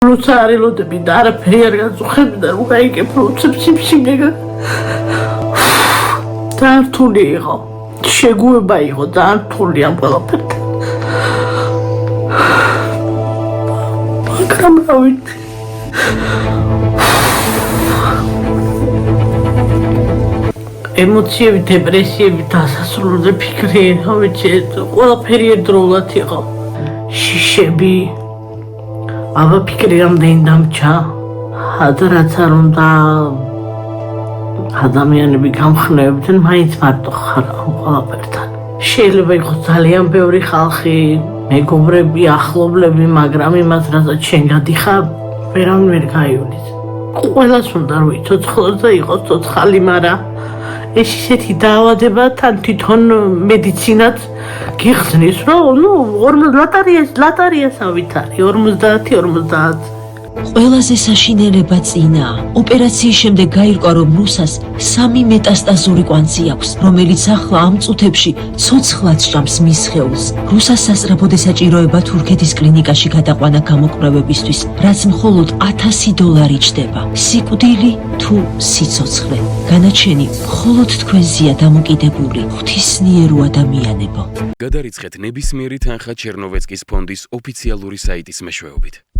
როცა არ ელოდები და არაფერი არ გაწუხები და უკაიკებ პროცესში სიმშილე და რთული იყო შეგუება იყო და რთული ამ ყველაფერთან მაგრამ რა ვიცი ემოციები დეპრესიები დასასრულზე ფიქრი რა ვიცი ყველაფერი ერთდროულად იყო შიშები აბა ფიქრი რამდენი დამჭა ადრაც არ უნდა ადამიანები გამხნევებდნენ მაინც მარტო ხარ ამ ყველაფერთან შეიძლება იყოს ძალიან ბევრი ხალხი მეგობრები ახლობლები მაგრამ იმას რასაც შენ გადიხარ ვერავინ ვერ გაიულის ყველას უნდა რომ იცოცხლოს და იყოს ცოცხალი მაგრამ ეს ისეთი დაავადება თან თვითონ მედიცინაც გიხსნის რომ ნუ 40 ლატარიას ავითარი 50 ყველაზე საშინელება წინა ოპერაციის შემდეგ გაირკვა რომ რუსას 3 მეტასტაზური კვანძი აქვს რომელიც ახლა ამ წუთებში ცოცხლად სჭამს მის სხეულს რუსას სასწრაფოდ ესაჭიროება თურქეთის კლინიკაში გადაყვანა გამოკვლევებისთვის რაც მხოლოდ $1000 ჩდება სიკვდილი თუ სიცოცხლე განაჩენი მხოლოდ თქვენზეა დამოკიდებული ღვთისმიერო ადამიანებო გადარიცხეთ ნებისმიერი თანხა ჩერნოვეცკის ფონდის ოფიციალური საიტის მეშვეობით